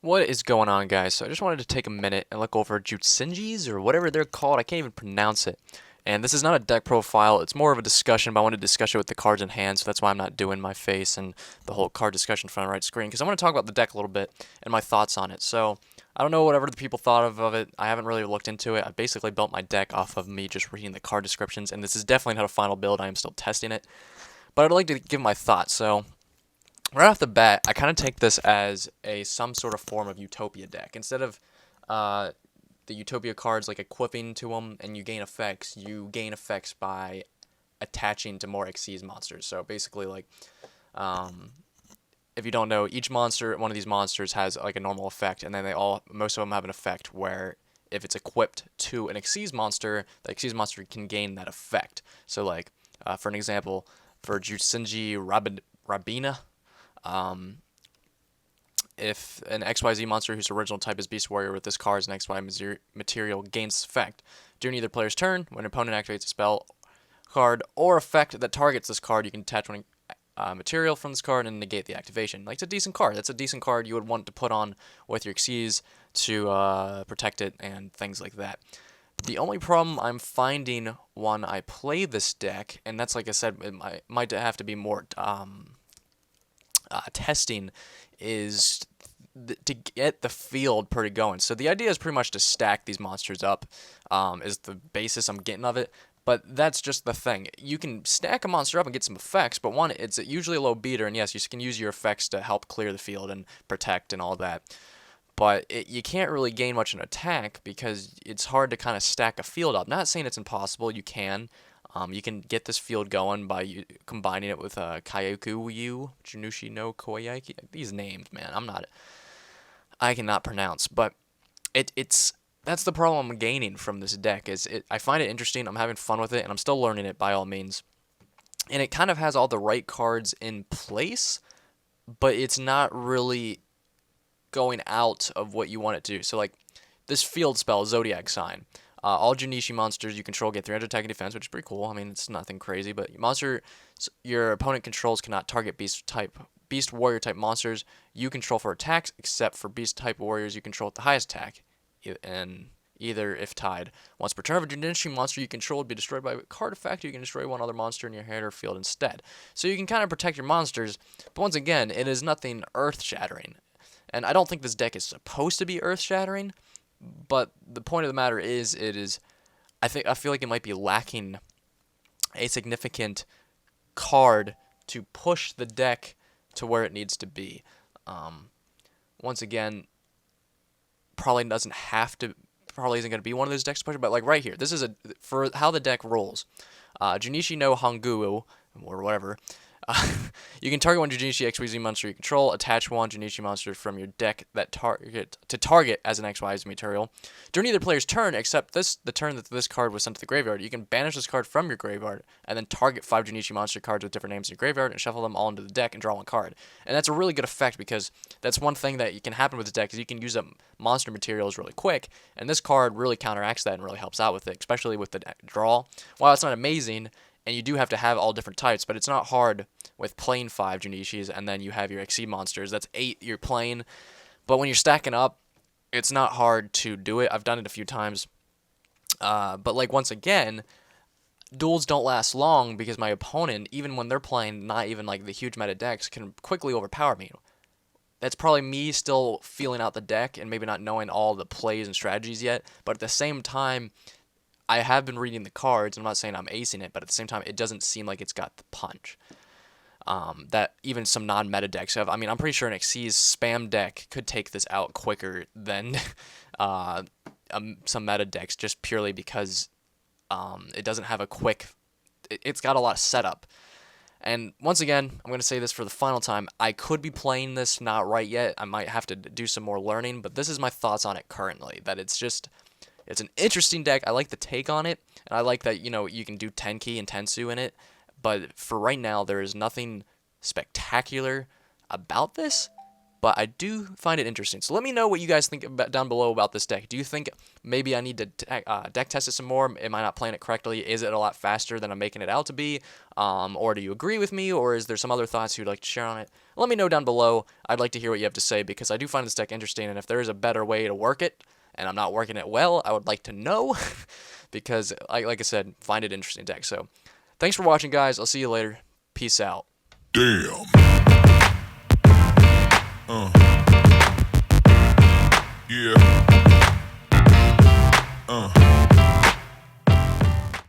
What is going on, guys? So I just wanted to take a minute and look over Juunishi's or whatever they're called. I can't even pronounce it. And this is not a deck profile. It's more of a discussion, but I wanted to discuss it with the cards in hand, so that's why I'm not doing my face and the whole card discussion front right screen, because I want to talk about the deck a little bit and my thoughts on it. So I don't know whatever the people thought of it. I haven't really looked into it. I basically built my deck off of me just reading the card descriptions, and this is definitely not a final build. I am still testing it. But I'd like to give my thoughts. So right off the bat, I kind of take this as some sort of form of Utopia deck. Instead of uh, the Utopia cards like equipping to them and you gain effects by attaching to more Xyz monsters. So basically, like, um, if you don't know, each monster, one of these monsters has like a normal effect, and then most of them have an effect where if it's equipped to an Xyz monster, the Xyz monster can gain that effect. So like, for an example, for Jutsunji Rabina, um, if an XYZ monster whose original type is Beast Warrior with this card's an XY material gains this effect during either player's turn, when an opponent activates a spell, card, or effect that targets this card, you can attach one material from this card and negate the activation. Like, it's a decent card. That's a decent card you would want to put on with your Xyz to protect it and things like that. The only problem I'm finding when I play this deck, and that's like I said, it might have to be more testing, is to get the field pretty going. So the idea is pretty much to stack these monsters up, is the basis I'm getting of it. But that's just the thing. You can stack a monster up and get some effects, but one, it's usually a low beater, and yes, you can use your effects to help clear the field and protect and all that. But you can't really gain much in attack because it's hard to kind of stack a field up. Not saying it's impossible, you can. You can get this field going by combining it with Kyakuyu, Junushi no Koyaki. These names, man, I cannot pronounce. But it's that's the problem I'm gaining from this deck. I find it interesting. I'm having fun with it, and I'm still learning it by all means. And it kind of has all the right cards in place, but it's not really going out of what you want it to do. So like this field spell, Zodiac Sign. All Juunishishi monsters you control get 300 attack and defense, which is pretty cool. I mean, it's nothing crazy, but your opponent controls cannot target Beast Warrior type monsters you control for attacks, except for Beast type warriors you control at the highest attack, and either if tied. Once per turn of a Juunishishi monster you control would be destroyed by a card effect, you can destroy one other monster in your hand or field instead. So you can kind of protect your monsters, but once again, it is nothing earth-shattering. And I don't think this deck is supposed to be earth-shattering, but the point of the matter is, I feel like it might be lacking a significant card to push the deck to where it needs to be. Once again, probably isn't going to be one of those decks to push, but like right here, this is for how the deck rolls. Junichi no Hanguo, or whatever. You can target one Juunishishi XYZ monster you control, attach one Juunishishi monster from your deck that target as an XYZ material. During either player's turn, except the turn that this card was sent to the graveyard, you can banish this card from your graveyard, and then target 5 Juunishishi monster cards with different names in your graveyard, and shuffle them all into the deck and draw one card. And that's a really good effect, because that's one thing that can happen with the deck, is you can use up monster materials really quick, and this card really counteracts that and really helps out with it, especially with the draw. While it's not amazing, and you do have to have all different types, but it's not hard with playing 5 Junishis, and then you have your Xyz monsters. That's 8 you're playing. But when you're stacking up, it's not hard to do it. I've done it a few times. But like, once again, duels don't last long because my opponent, even when they're playing not even like the huge meta decks, can quickly overpower me. That's probably me still feeling out the deck and maybe not knowing all the plays and strategies yet. But at the same time, I have been reading the cards. I'm not saying I'm acing it, but at the same time, it doesn't seem like it's got the punch that even some non-meta decks have. I mean, I'm pretty sure an Xyz spam deck could take this out quicker than some meta decks, just purely because it doesn't have a quick. It's got a lot of setup. And once again, I'm going to say this for the final time. I could be playing this not right yet. I might have to do some more learning, but this is my thoughts on it currently. That it's an interesting deck. I like the take on it, and I like that, you can do Tenki and Tensu in it. But for right now, there is nothing spectacular about this. but I do find it interesting. So let me know what you guys think about down below about this deck. Do you think maybe I need to deck test it some more? Am I not playing it correctly? Is it a lot faster than I'm making it out to be? Or do you agree with me, or is there some other thoughts you'd like to share on it? Let me know down below. I'd like to hear what you have to say, because I do find this deck interesting, and if there is a better way to work it, and I'm not working it well, I would like to know, because, like I said, find it interesting deck. So, thanks for watching, guys. I'll see you later. Peace out. Damn. Yeah.